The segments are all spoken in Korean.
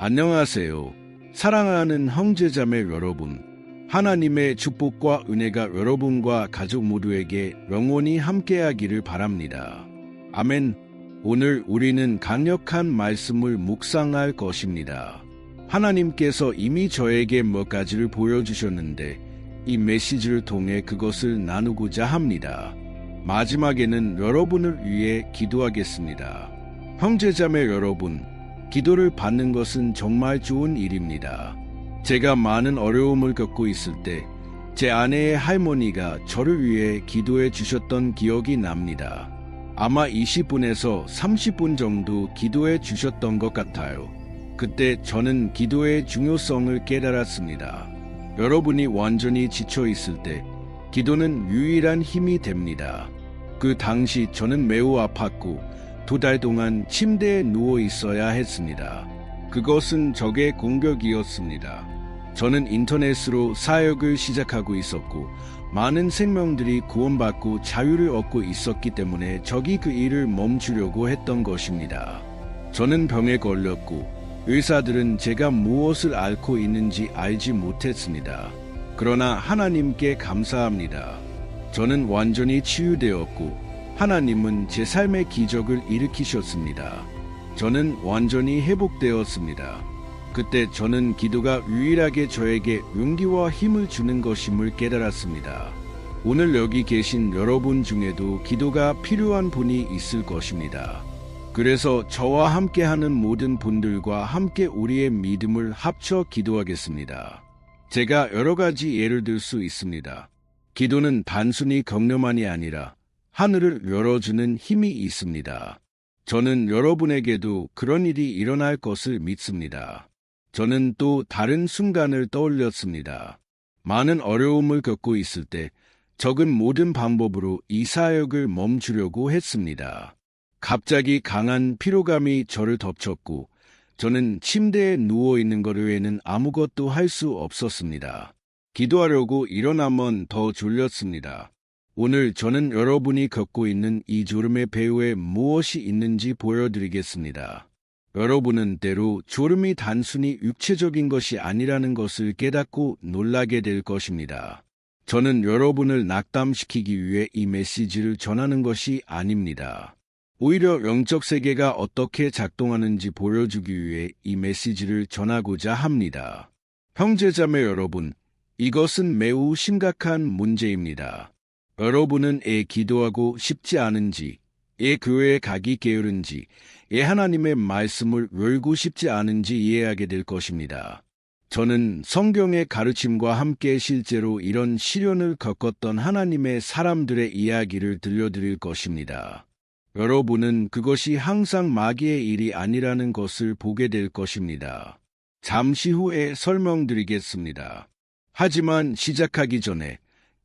안녕하세요. 사랑하는 형제자매 여러분. 하나님의 축복과 은혜가 여러분과 가족 모두에게 영원히 함께하기를 바랍니다. 아멘. 오늘 우리는 강력한 말씀을 묵상할 것입니다. 하나님께서 이미 저에게 몇 가지를 보여주셨는데 이 메시지를 통해 그것을 나누고자 합니다. 마지막에는 여러분을 위해 기도하겠습니다. 형제자매 여러분, 기도를 받는 것은 정말 좋은 일입니다. 제가 많은 어려움을 겪고 있을 때 제 아내의 할머니가 저를 위해 기도해 주셨던 기억이 납니다. 아마 20분에서 30분 정도 기도해 주셨던 것 같아요. 그때 저는 기도의 중요성을 깨달았습니다. 여러분이 완전히 지쳐 있을 때 기도는 유일한 힘이 됩니다. 그 당시 저는 매우 아팠고 2달 동안 침대에 누워 있어야 했습니다. 그것은 적의 공격이었습니다. 저는 인터넷으로 사역을 시작하고 있었고 많은 생명들이 구원받고 자유를 얻고 있었기 때문에 적이 그 일을 멈추려고 했던 것입니다. 저는 병에 걸렸고 의사들은 제가 무엇을 앓고 있는지 알지 못했습니다. 그러나 하나님께 감사합니다. 저는 완전히 치유되었고 하나님은 제 삶의 기적을 일으키셨습니다. 저는 완전히 회복되었습니다. 그때 저는 기도가 유일하게 저에게 용기와 힘을 주는 것임을 깨달았습니다. 오늘 여기 계신 여러분 중에도 기도가 필요한 분이 있을 것입니다. 그래서 저와 함께하는 모든 분들과 함께 우리의 믿음을 합쳐 기도하겠습니다. 제가 여러 가지 예를 들 수 있습니다. 기도는 단순히 격려만이 아니라 하늘을 열어주는 힘이 있습니다. 저는 여러분에게도 그런 일이 일어날 것을 믿습니다. 저는 또 다른 순간을 떠올렸습니다. 많은 어려움을 겪고 있을 때 적은 모든 방법으로 이 사역을 멈추려고 했습니다. 갑자기 강한 피로감이 저를 덮쳤고 저는 침대에 누워있는 것 외에는 아무것도 할 수 없었습니다. 기도하려고 일어나면 더 졸렸습니다. 오늘 저는 여러분이 겪고 있는 이 졸음의 배후에 무엇이 있는지 보여드리겠습니다. 여러분은 때로 졸음이 단순히 육체적인 것이 아니라는 것을 깨닫고 놀라게 될 것입니다. 저는 여러분을 낙담시키기 위해 이 메시지를 전하는 것이 아닙니다. 오히려 영적 세계가 어떻게 작동하는지 보여주기 위해 이 메시지를 전하고자 합니다. 형제자매 여러분, 이것은 매우 심각한 문제입니다. 여러분은 기도하고 싶지 않은지, 교회에 가기 게으른지, 하나님의 말씀을 외우고 싶지 않은지 이해하게 될 것입니다. 저는 성경의 가르침과 함께 실제로 이런 시련을 겪었던 하나님의 사람들의 이야기를 들려드릴 것입니다. 여러분은 그것이 항상 마귀의 일이 아니라는 것을 보게 될 것입니다. 잠시 후에 설명드리겠습니다. 하지만 시작하기 전에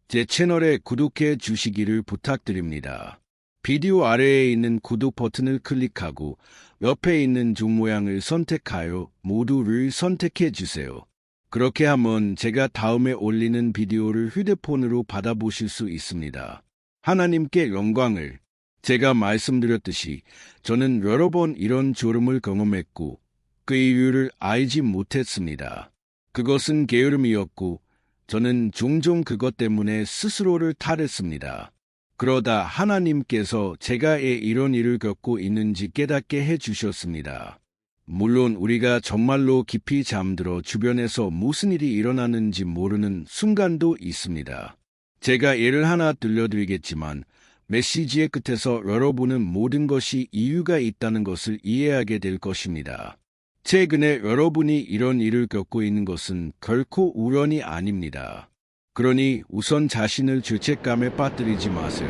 제 채널에 구독해 주시기를 부탁드립니다. 비디오 아래에 있는 구독 버튼을 클릭하고 옆에 있는 종 모양을 선택하여 모두를 선택해 주세요. 그렇게 하면 제가 다음에 올리는 비디오를 휴대폰으로 받아보실 수 있습니다. 하나님께 영광을. 제가 말씀드렸듯이 저는 여러 번 이런 졸음을 경험했고 그 이유를 알지 못했습니다. 그것은 게으름이었고 저는 종종 그것 때문에 스스로를 탓했습니다. 그러다 하나님께서 제가 이런 일을 겪고 있는지 깨닫게 해주셨습니다. 물론 우리가 정말로 깊이 잠들어 주변에서 무슨 일이 일어나는지 모르는 순간도 있습니다. 제가 예를 하나 들려드리겠지만 메시지의 끝에서 여러분은 모든 것이 이유가 있다는 것을 이해하게 될 것입니다. 최근에 여러분이 이런 일을 겪고 있는 것은 결코 우연이 아닙니다. 그러니 우선 자신을 죄책감에 빠뜨리지 마세요.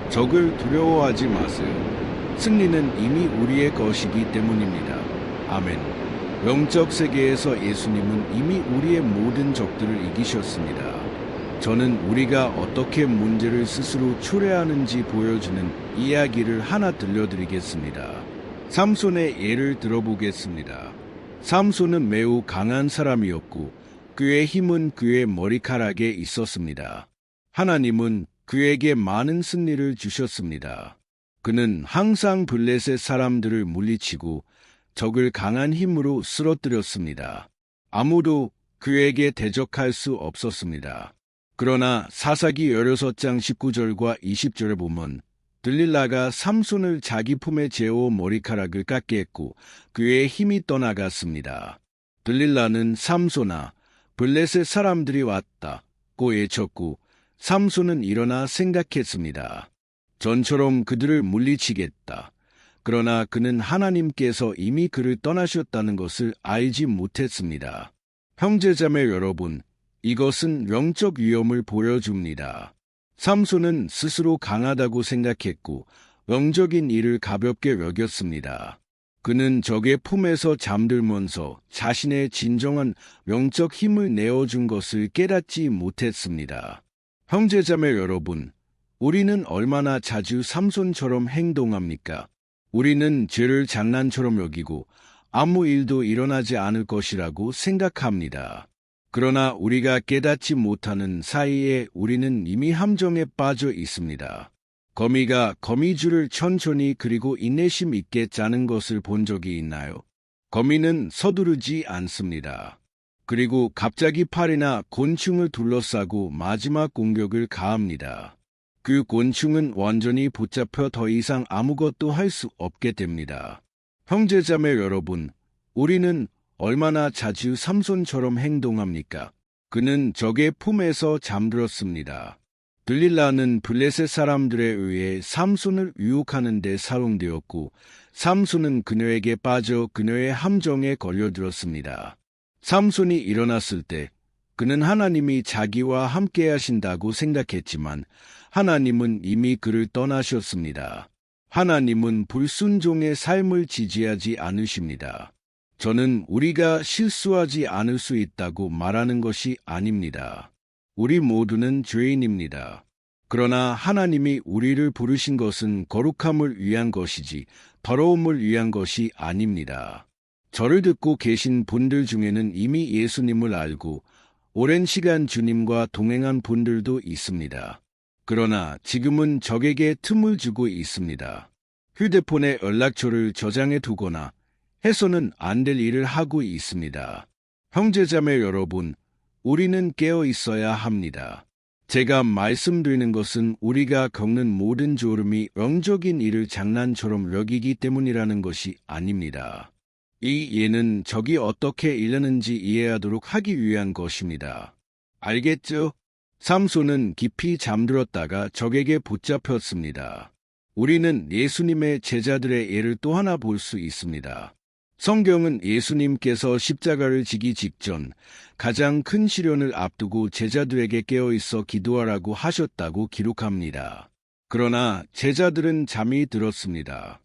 적을 두려워하지 마세요. 승리는 이미 우리의 것이기 때문입니다. 아멘. 영적 세계에서 예수님은 이미 우리의 모든 적들을 이기셨습니다. 저는 우리가 어떻게 문제를 스스로 초래하는지 보여주는 이야기를 하나 들려드리겠습니다. 삼손의 예를 들어보겠습니다. 삼손은 매우 강한 사람이었고 그의 힘은 그의 머리카락에 있었습니다. 하나님은 그에게 많은 승리를 주셨습니다. 그는 항상 블레셋 사람들을 물리치고 적을 강한 힘으로 쓰러뜨렸습니다. 아무도 그에게 대적할 수 없었습니다. 그러나 사사기 16장 19절과 20절에 보면 들릴라가 삼손을 자기 품에 재워 머리카락을 깎게 했고 그의 힘이 떠나갔습니다. 들릴라는 삼손아, 블레셋 사람들이 왔다고 외쳤고 삼손은 일어나 생각했습니다. 전처럼 그들을 물리치겠다. 그러나 그는 하나님께서 이미 그를 떠나셨다는 것을 알지 못했습니다. 형제자매 여러분, 이것은 영적 위험을 보여줍니다. 삼손은 스스로 강하다고 생각했고 영적인 일을 가볍게 여겼습니다. 그는 적의 품에서 잠들면서 자신의 진정한 영적 힘을 내어준 것을 깨닫지 못했습니다. 형제자매 여러분, 우리는 얼마나 자주 삼손처럼 행동합니까? 우리는 죄를 장난처럼 여기고 아무 일도 일어나지 않을 것이라고 생각합니다. 그러나 우리가 깨닫지 못하는 사이에 우리는 이미 함정에 빠져 있습니다. 거미가 거미줄을 천천히 그리고 인내심 있게 짜는 것을 본 적이 있나요? 거미는 서두르지 않습니다. 그리고 갑자기 팔이나 곤충을 둘러싸고 마지막 공격을 가합니다. 그 곤충은 완전히 붙잡혀 더 이상 아무것도 할 수 없게 됩니다. 형제자매 여러분, 우리는 얼마나 자주 삼손처럼 행동합니까? 그는 적의 품에서 잠들었습니다. 들릴라는 블레셋 사람들에 의해 삼손을 유혹하는 데 사용되었고 삼손은 그녀에게 빠져 그녀의 함정에 걸려들었습니다. 삼손이 일어났을 때 그는 하나님이 자기와 함께 하신다고 생각했지만 하나님은 이미 그를 떠나셨습니다. 하나님은 불순종의 삶을 지지하지 않으십니다. 저는 우리가 실수하지 않을 수 있다고 말하는 것이 아닙니다. 우리 모두는 죄인입니다. 그러나 하나님이 우리를 부르신 것은 거룩함을 위한 것이지 더러움을 위한 것이 아닙니다. 저를 듣고 계신 분들 중에는 이미 예수님을 알고 오랜 시간 주님과 동행한 분들도 있습니다. 그러나 지금은 적에게 틈을 주고 있습니다. 휴대폰에 연락처를 저장해 두거나 해서는 안 될 일을 하고 있습니다. 형제자매 여러분, 우리는 깨어 있어야 합니다. 제가 말씀드리는 것은 우리가 겪는 모든 졸음이 영적인 일을 장난처럼 여기기 때문이라는 것이 아닙니다. 이 예는 적이 어떻게 일하는지 이해하도록 하기 위한 것입니다. 알겠죠? 삼손은 깊이 잠들었다가 적에게 붙잡혔습니다. 우리는 예수님의 제자들의 예를 또 하나 볼 수 있습니다. 성경은 예수님께서 십자가를 지기 직전 가장 큰 시련을 앞두고 제자들에게 깨어있어 기도하라고 하셨다고 기록합니다. 그러나 제자들은 잠이 들었습니다.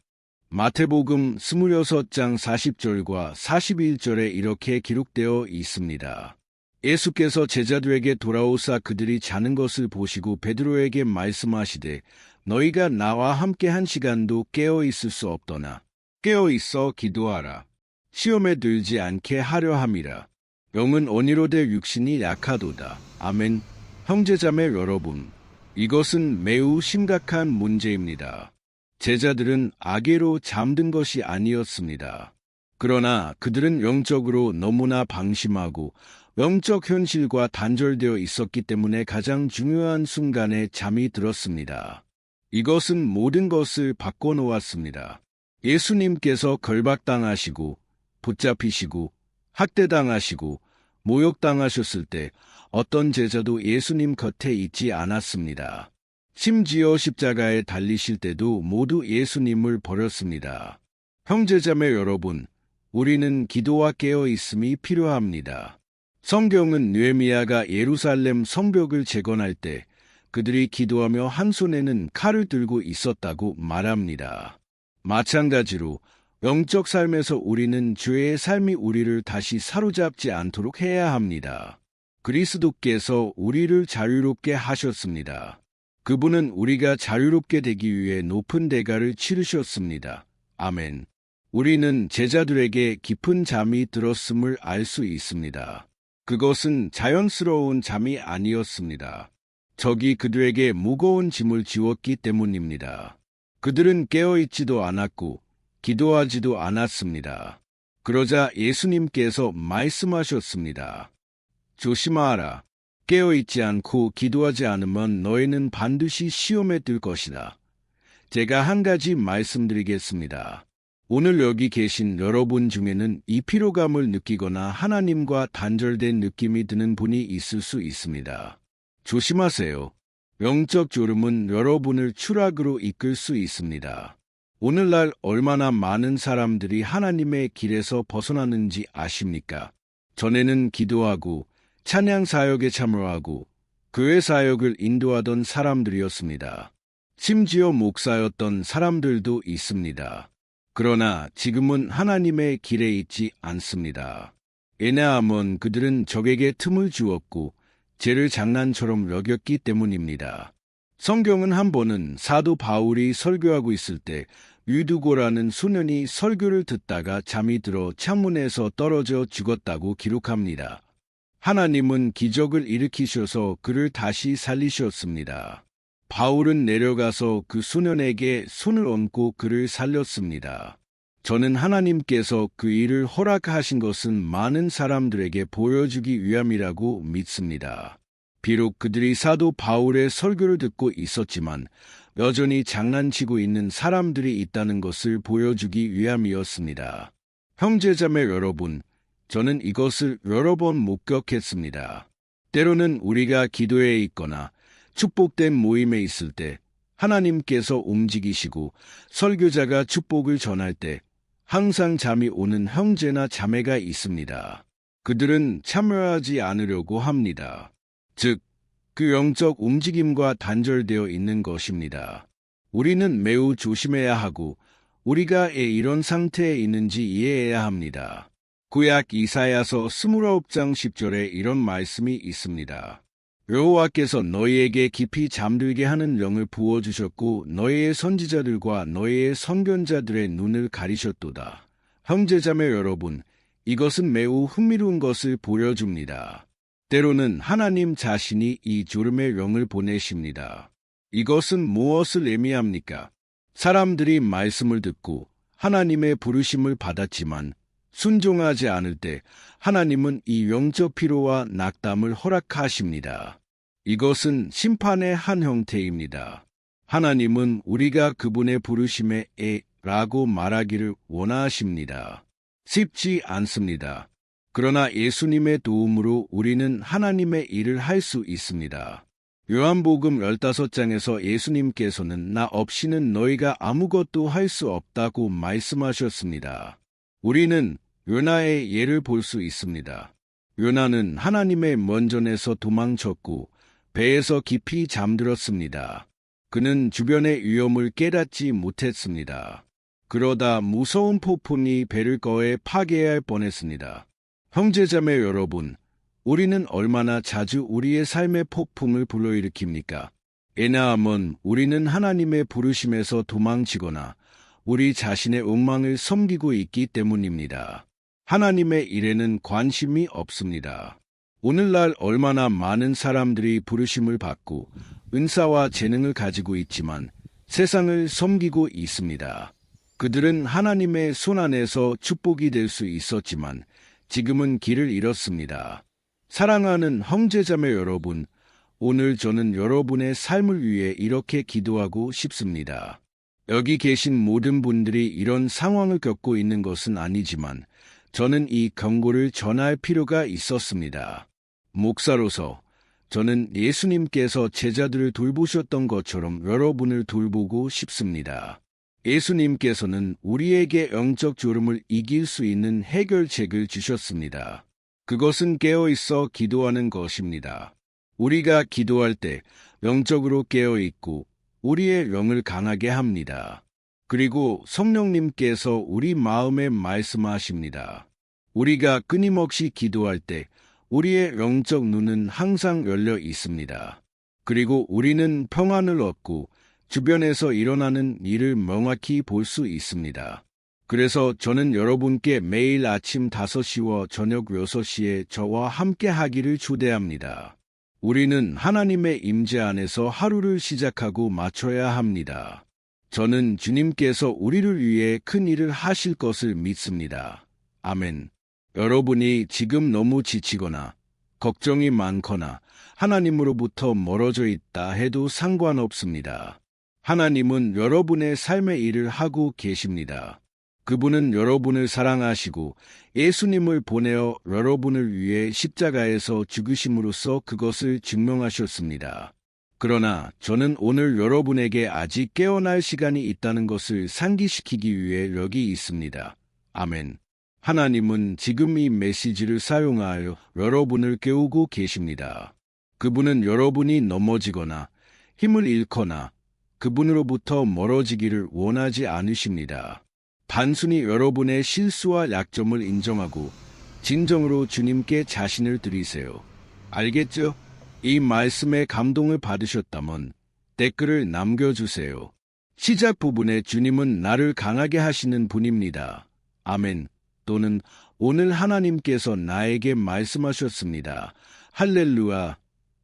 마태복음 26장 40절과 41절에 이렇게 기록되어 있습니다. 예수께서 제자들에게 돌아오사 그들이 자는 것을 보시고 베드로에게 말씀하시되 너희가 나와 함께 한 시간도 깨어 있을 수 없더나 깨어 있어 기도하라. 시험에 들지 않게 하려 함이라. 영은 언니로 될 육신이 약하도다. 아멘. 형제자매 여러분, 이것은 매우 심각한 문제입니다. 제자들은 악의로 잠든 것이 아니었습니다. 그러나 그들은 영적으로 너무나 방심하고 영적 현실과 단절되어 있었기 때문에 가장 중요한 순간에 잠이 들었습니다. 이것은 모든 것을 바꿔놓았습니다. 예수님께서 결박당하시고 붙잡히시고 학대당하시고 모욕당하셨을 때 어떤 제자도 예수님 곁에 있지 않았습니다. 심지어 십자가에 달리실 때도 모두 예수님을 버렸습니다. 형제자매 여러분, 우리는 기도와 깨어있음이 필요합니다. 성경은 느헤미야가 예루살렘 성벽을 재건할 때 그들이 기도하며 한 손에는 칼을 들고 있었다고 말합니다. 마찬가지로 영적 삶에서 우리는 죄의 삶이 우리를 다시 사로잡지 않도록 해야 합니다. 그리스도께서 우리를 자유롭게 하셨습니다. 그분은 우리가 자유롭게 되기 위해 높은 대가를 치르셨습니다. 아멘. 우리는 제자들에게 깊은 잠이 들었음을 알 수 있습니다. 그것은 자연스러운 잠이 아니었습니다. 적이 그들에게 무거운 짐을 지웠기 때문입니다. 그들은 깨어있지도 않았고 기도하지도 않았습니다. 그러자 예수님께서 말씀하셨습니다. 조심하라. 깨어있지 않고 기도하지 않으면 너희는 반드시 시험에 들 것이다. 제가 한 가지 말씀드리겠습니다. 오늘 여기 계신 여러분 중에는 이 피로감을 느끼거나 하나님과 단절된 느낌이 드는 분이 있을 수 있습니다. 조심하세요. 영적 졸음은 여러분을 추락으로 이끌 수 있습니다. 오늘날 얼마나 많은 사람들이 하나님의 길에서 벗어나는지 아십니까? 전에는 기도하고 찬양 사역에 참여하고 교회 사역을 인도하던 사람들이었습니다. 심지어 목사였던 사람들도 있습니다. 그러나 지금은 하나님의 길에 있지 않습니다. 왜냐하면 그들은 적에게 틈을 주었고 죄를 장난처럼 여겼기 때문입니다. 성경은 한 번은 사도 바울이 설교하고 있을 때 유두고라는 소년이 설교를 듣다가 잠이 들어 창문에서 떨어져 죽었다고 기록합니다. 하나님은 기적을 일으키셔서 그를 다시 살리셨습니다. 바울은 내려가서 그 소년에게 손을 얹고 그를 살렸습니다. 저는 하나님께서 그 일을 허락하신 것은 많은 사람들에게 보여주기 위함이라고 믿습니다. 비록 그들이 사도 바울의 설교를 듣고 있었지만 여전히 장난치고 있는 사람들이 있다는 것을 보여주기 위함이었습니다. 형제자매 여러분, 저는 이것을 여러 번 목격했습니다. 때로는 우리가 기도에 있거나 축복된 모임에 있을 때 하나님께서 움직이시고 설교자가 축복을 전할 때 항상 잠이 오는 형제나 자매가 있습니다. 그들은 참여하지 않으려고 합니다. 즉, 그 영적 움직임과 단절되어 있는 것입니다. 우리는 매우 조심해야 하고 우리가 왜 이런 상태에 있는지 이해해야 합니다. 구약 이사야서 29장 10절에 이런 말씀이 있습니다. 여호와께서 너희에게 깊이 잠들게 하는 영을 부어주셨고 너희의 선지자들과 너희의 선견자들의 눈을 가리셨도다. 형제자매 여러분, 이것은 매우 흥미로운 것을 보여줍니다. 때로는 하나님 자신이 이 졸음의 영을 보내십니다. 이것은 무엇을 의미합니까? 사람들이 말씀을 듣고 하나님의 부르심을 받았지만 순종하지 않을 때 하나님은 이 영적 피로와 낙담을 허락하십니다. 이것은 심판의 한 형태입니다. 하나님은 우리가 그분의 부르심에 라고 말하기를 원하십니다. 쉽지 않습니다. 그러나 예수님의 도움으로 우리는 하나님의 일을 할 수 있습니다. 요한복음 15장에서 예수님께서는 나 없이는 너희가 아무것도 할 수 없다고 말씀하셨습니다. 우리는 요나의 예를 볼 수 있습니다. 요나는 하나님의 먼전에서 도망쳤고 배에서 깊이 잠들었습니다. 그는 주변의 위험을 깨닫지 못했습니다. 그러다 무서운 폭풍이 배를 거에 파괴할 뻔했습니다. 형제자매 여러분, 우리는 얼마나 자주 우리의 삶의 폭풍을 불러일으킵니까? 왜냐하면 우리는 하나님의 부르심에서 도망치거나 우리 자신의 욕망을 섬기고 있기 때문입니다. 하나님의 일에는 관심이 없습니다. 오늘날 얼마나 많은 사람들이 부르심을 받고 은사와 재능을 가지고 있지만 세상을 섬기고 있습니다. 그들은 하나님의 손 안에서 축복이 될 수 있었지만 지금은 길을 잃었습니다. 사랑하는 형제자매 여러분, 오늘 저는 여러분의 삶을 위해 이렇게 기도하고 싶습니다. 여기 계신 모든 분들이 이런 상황을 겪고 있는 것은 아니지만 저는 이 경고를 전할 필요가 있었습니다. 목사로서 저는 예수님께서 제자들을 돌보셨던 것처럼 여러분을 돌보고 싶습니다. 예수님께서는 우리에게 영적 졸음을 이길 수 있는 해결책을 주셨습니다. 그것은 깨어있어 기도하는 것입니다. 우리가 기도할 때 영적으로 깨어있고 우리의 영을 강하게 합니다. 그리고 성령님께서 우리 마음에 말씀하십니다. 우리가 끊임없이 기도할 때 우리의 영적 눈은 항상 열려 있습니다. 그리고 우리는 평안을 얻고 주변에서 일어나는 일을 명확히 볼 수 있습니다. 그래서 저는 여러분께 매일 아침 5시와 저녁 6시에 저와 함께 하기를 초대합니다. 우리는 하나님의 임재 안에서 하루를 시작하고 마쳐야 합니다. 저는 주님께서 우리를 위해 큰 일을 하실 것을 믿습니다. 아멘. 여러분이 지금 너무 지치거나 걱정이 많거나 하나님으로부터 멀어져 있다 해도 상관없습니다. 하나님은 여러분의 삶의 일을 하고 계십니다. 그분은 여러분을 사랑하시고 예수님을 보내어 여러분을 위해 십자가에서 죽으심으로써 그것을 증명하셨습니다. 그러나 저는 오늘 여러분에게 아직 깨어날 시간이 있다는 것을 상기시키기 위해 여기 있습니다. 아멘. 하나님은 지금 이 메시지를 사용하여 여러분을 깨우고 계십니다. 그분은 여러분이 넘어지거나 힘을 잃거나 그분으로부터 멀어지기를 원하지 않으십니다. 단순히 여러분의 실수와 약점을 인정하고 진정으로 주님께 자신을 드리세요. 알겠죠? 이 말씀에 감동을 받으셨다면 댓글을 남겨주세요. 시작 부분에 주님은 나를 강하게 하시는 분입니다. 아멘. 또는 오늘 하나님께서 나에게 말씀하셨습니다. 할렐루야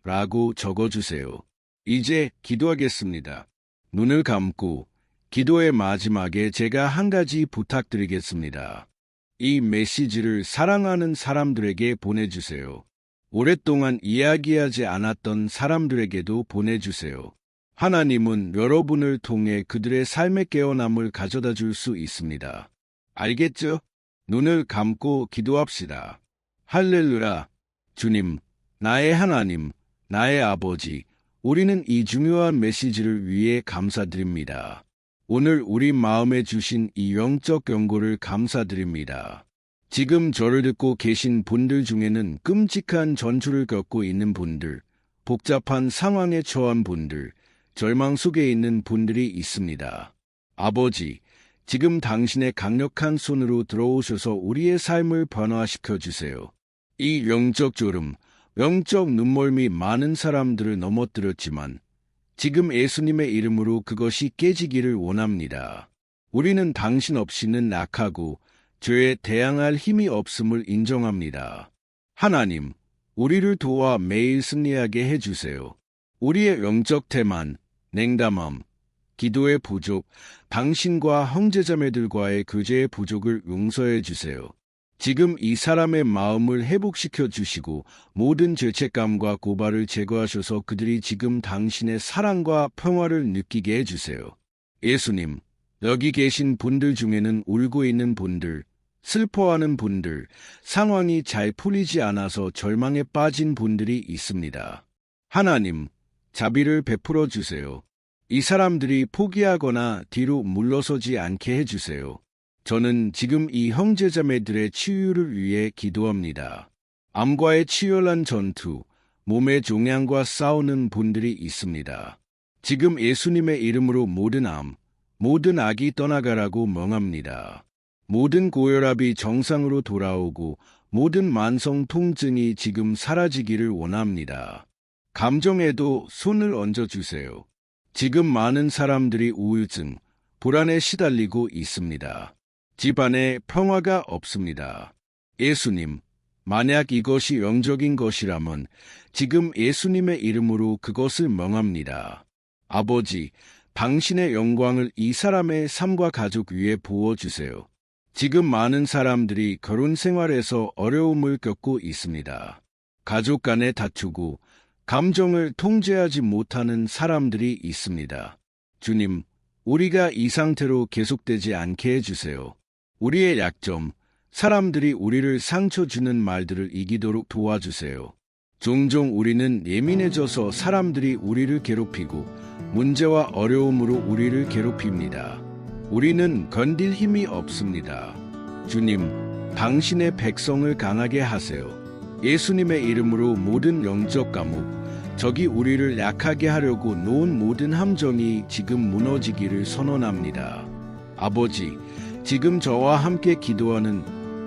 라고 적어주세요. 이제 기도하겠습니다. 눈을 감고 기도의 마지막에 제가 한 가지 부탁드리겠습니다. 이 메시지를 사랑하는 사람들에게 보내주세요. 오랫동안 이야기하지 않았던 사람들에게도 보내주세요. 하나님은 여러분을 통해 그들의 삶의 깨어남을 가져다 줄 수 있습니다. 알겠죠? 눈을 감고 기도합시다. 할렐루야. 주님, 나의 하나님, 나의 아버지, 우리는 이 중요한 메시지를 위해 감사드립니다. 오늘 우리 마음에 주신 이 영적 경고를 감사드립니다. 지금 저를 듣고 계신 분들 중에는 끔찍한 전투를 겪고 있는 분들, 복잡한 상황에 처한 분들, 절망 속에 있는 분들이 있습니다. 아버지, 지금 당신의 강력한 손으로 들어오셔서 우리의 삶을 변화시켜 주세요. 이 영적 졸음, 영적 눈멀미 많은 사람들을 넘어뜨렸지만 지금 예수님의 이름으로 그것이 깨지기를 원합니다. 우리는 당신 없이는 약하고 죄에 대항할 힘이 없음을 인정합니다. 하나님, 우리를 도와 매일 승리하게 해주세요. 우리의 영적 태만, 냉담함, 기도의 부족, 당신과 형제자매들과의 교제의 부족을 용서해 주세요. 지금 이 사람의 마음을 회복시켜 주시고 모든 죄책감과 고발을 제거하셔서 그들이 지금 당신의 사랑과 평화를 느끼게 해주세요. 예수님, 여기 계신 분들 중에는 울고 있는 분들, 슬퍼하는 분들, 상황이 잘 풀리지 않아서 절망에 빠진 분들이 있습니다. 하나님, 자비를 베풀어 주세요. 이 사람들이 포기하거나 뒤로 물러서지 않게 해주세요. 저는 지금 이 형제자매들의 치유를 위해 기도합니다. 암과의 치열한 전투, 몸의 종양과 싸우는 분들이 있습니다. 지금 예수님의 이름으로 모든 암, 모든 악이 떠나가라고 명합니다. 모든 고혈압이 정상으로 돌아오고 모든 만성 통증이 지금 사라지기를 원합니다. 감정에도 손을 얹어주세요. 지금 많은 사람들이 우울증, 불안에 시달리고 있습니다. 집안에 평화가 없습니다. 예수님, 만약 이것이 영적인 것이라면 지금 예수님의 이름으로 그것을 명합니다. 아버지, 당신의 영광을 이 사람의 삶과 가족 위에 부어주세요. 지금 많은 사람들이 결혼 생활에서 어려움을 겪고 있습니다. 가족 간에 다투고 감정을 통제하지 못하는 사람들이 있습니다. 주님, 우리가 이 상태로 계속되지 않게 해주세요. 우리의 약점, 사람들이 우리를 상처 주는 말들을 이기도록 도와주세요. 종종 우리는 예민해져서 사람들이 우리를 괴롭히고 문제와 어려움으로 우리를 괴롭힙니다. 우리는 건딜 힘이 없습니다. 주님, 당신의 백성을 강하게 하세요. 예수님의 이름으로 모든 영적 감옥, 적이 우리를 약하게 하려고 놓은 모든 함정이 지금 무너지기를 선언합니다. 아버지, 지금 저와 함께 기도하는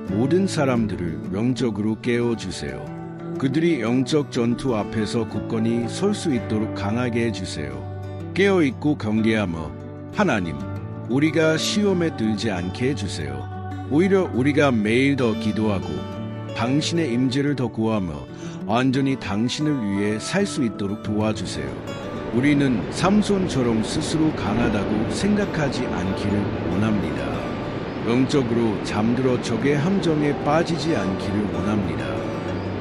모든 사람들을 영적으로 깨워주세요. 그들이 영적 전투 앞에서 굳건히 설 수 있도록 강하게 해주세요. 깨어있고 경계하며 하나님, 우리가 시험에 들지 않게 해주세요. 오히려 우리가 매일 더 기도하고 당신의 임재를 더 구하며 완전히 당신을 위해 살 수 있도록 도와주세요. 우리는 삼손처럼 스스로 강하다고 생각하지 않기를 원합니다. 영적으로 잠들어 적의 함정에 빠지지 않기를 원합니다.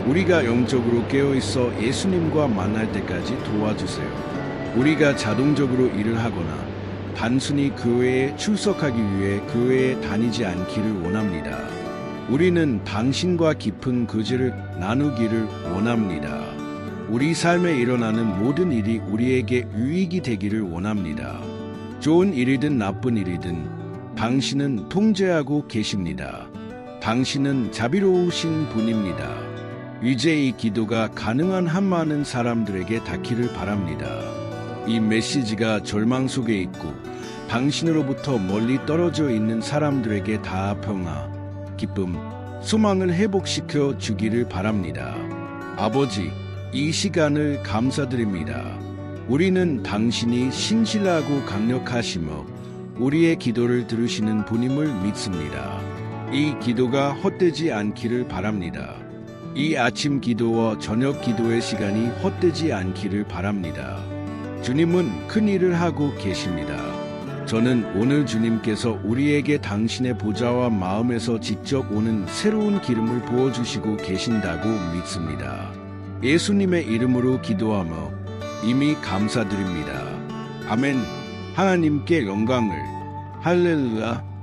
우리가 영적으로 깨어있어 예수님과 만날 때까지 도와주세요. 우리가 자동적으로 일을 하거나 단순히 교회에 출석하기 위해 교회에 다니지 않기를 원합니다. 우리는 당신과 깊은 교제를 나누기를 원합니다. 우리 삶에 일어나는 모든 일이 우리에게 유익이 되기를 원합니다. 좋은 일이든 나쁜 일이든 당신은 통제하고 계십니다. 당신은 자비로우신 분입니다. 이제 이 기도가 가능한 한 많은 사람들에게 닿기를 바랍니다. 이 메시지가 절망 속에 있고 당신으로부터 멀리 떨어져 있는 사람들에게 다 평화, 기쁨, 소망을 회복시켜 주기를 바랍니다. 아버지, 이 시간을 감사드립니다. 우리는 당신이 신실하고 강력하시며 우리의 기도를 들으시는 분임을 믿습니다. 이 기도가 헛되지 않기를 바랍니다. 이 아침 기도와 저녁 기도의 시간이 헛되지 않기를 바랍니다. 주님은 큰 일을 하고 계십니다. 저는 오늘 주님께서 우리에게 당신의 보좌와 마음에서 직접 오는 새로운 기름을 부어주시고 계신다고 믿습니다. 예수님의 이름으로 기도하며 이미 감사드립니다. 아멘. 하나님께 영광을. 할렐루야.